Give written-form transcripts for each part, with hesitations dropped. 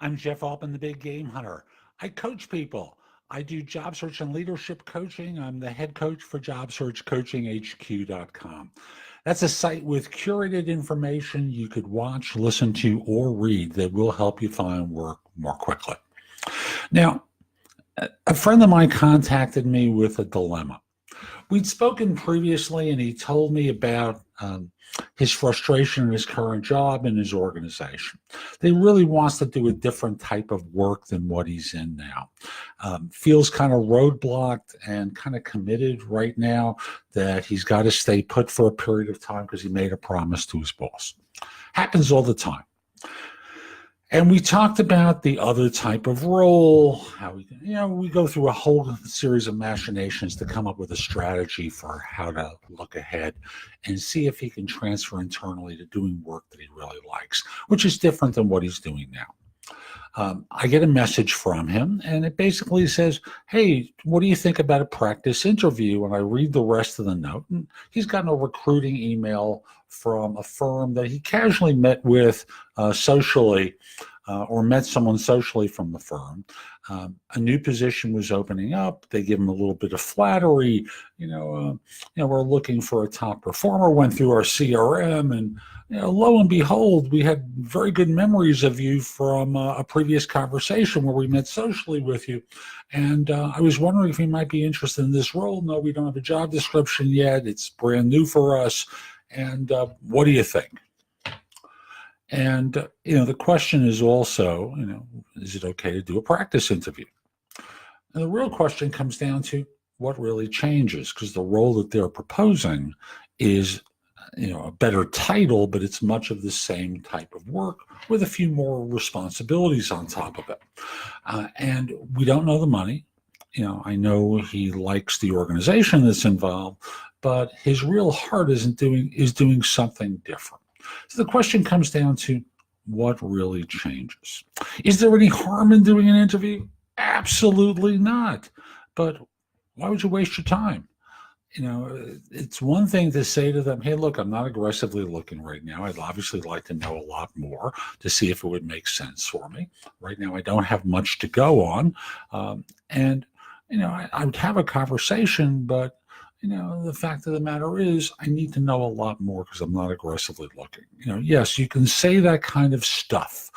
I'm Jeff Altman, the Big Game Hunter. I coach people. I do job search and leadership coaching. I'm the head coach for JobSearchCoachingHQ.com. That's a site with curated information you could watch, listen to, or read that will help you find work more quickly. Now, a friend of mine contacted me with a dilemma. We'd spoken previously, and he told me about his frustration in his current job and his organization. He really wants to do a different type of work than what he's in now. Feels kind of roadblocked and kind of committed right now that he's got to stay put for a period of time because he made a promise to his boss. Happens all the time. And we talked about the other type of role, how we go through a whole series of machinations to come up with a strategy for how to look ahead and see if he can transfer internally to doing work that he really likes, which is different than what he's doing now. I get a message from him, and it basically says, hey, what do you think about a practice interview? And I read the rest of the note, and he's gotten a recruiting email from a firm that he casually met with socially, or met someone socially from the firm. A new position was opening up. They give him a little bit of flattery. We're looking for a top performer. Went through our CRM, and lo and behold, we had very good memories of you from a previous conversation where we met socially with you. And I was wondering if you might be interested in this role. No, we don't have a job description yet. It's brand new for us. And what do you think? And, the question is also, is it okay to do a practice interview? And the real question comes down to what really changes, because the role that they're proposing is, a better title, but it's much of the same type of work with a few more responsibilities on top of it. And we don't know the money. I know he likes the organization that's involved, but his real heart is doing something different. So the question comes down to what really changes. Is there any harm in doing an interview? Absolutely not. But why would you waste your time? It's one thing to say to them, hey, look, I'm not aggressively looking right now. I'd obviously like to know a lot more to see if it would make sense for me. Right now, I don't have much to go on. I would have a conversation, but the fact of the matter is I need to know a lot more because I'm not aggressively looking. Yes, you can say that kind of stuff,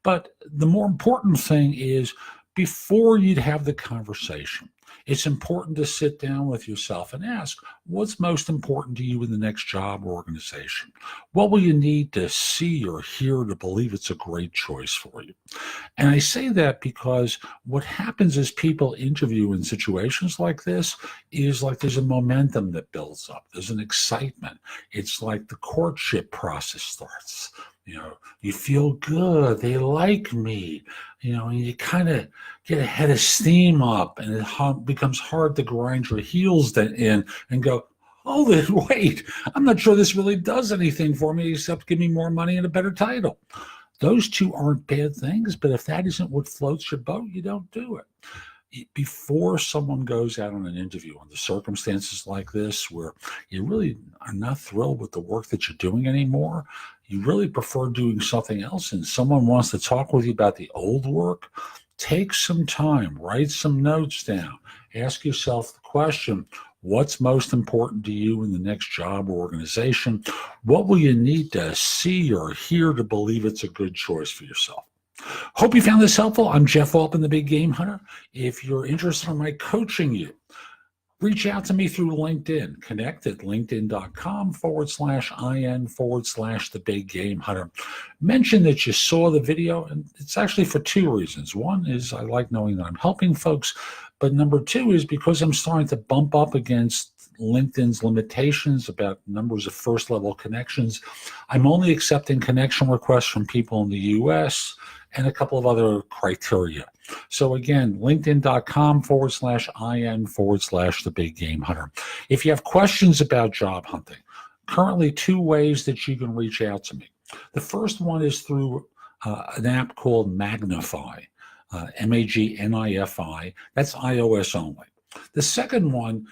but the more important thing is before you'd have the conversation, it's important to sit down with yourself and ask, what's most important to you in the next job or organization? What will you need to see or hear to believe it's a great choice for you? And I say that because what happens is people interview in situations like this is like there's a momentum that builds up. There's an excitement. It's like the courtship process starts. You feel good. They like me. And you kind of get a head of steam up, and it becomes hard to grind your heels in and go, hold it, wait, I'm not sure this really does anything for me except give me more money and a better title. Those two aren't bad things, but if that isn't what floats your boat, you don't do it. Before someone goes out on an interview under circumstances like this, where you really are not thrilled with the work that you're doing anymore, you really prefer doing something else, and someone wants to talk with you about the old work, take some time, write some notes down, ask yourself the question, what's most important to you in the next job or organization? What will you need to see or hear to believe it's a good choice for yourself? Hope you found this helpful. I'm Jeff Altman, the Big Game Hunter. If you're interested in my coaching you, reach out to me through LinkedIn. Connect at linkedin.com/IN/the Big Game Hunter. Mention that you saw the video, and it's actually for two reasons. One is I like knowing that I'm helping folks, but number two is because I'm starting to bump up against LinkedIn's limitations about numbers of first-level connections. I'm only accepting connection requests from people in the U.S., and a couple of other criteria. So again, linkedin.com/IN/the Big Game Hunter. If you have questions about job hunting, currently two ways that you can reach out to me. The first one is through an app called Magnify, MAGNIFI. That's iOS only. The second one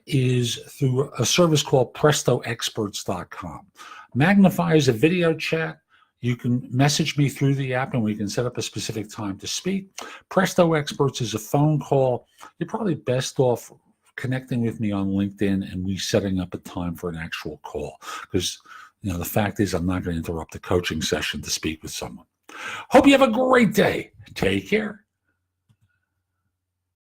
is through a service called PrestoExperts.com. Magnify is a video chat. you can message me through the app and we can set up a specific time to speak. Presto Experts is a phone call. You're probably best off connecting with me on LinkedIn and we setting up a time for an actual call, because the fact is I'm not going to interrupt the coaching session to speak with someone. Hope you have a great day. Take care.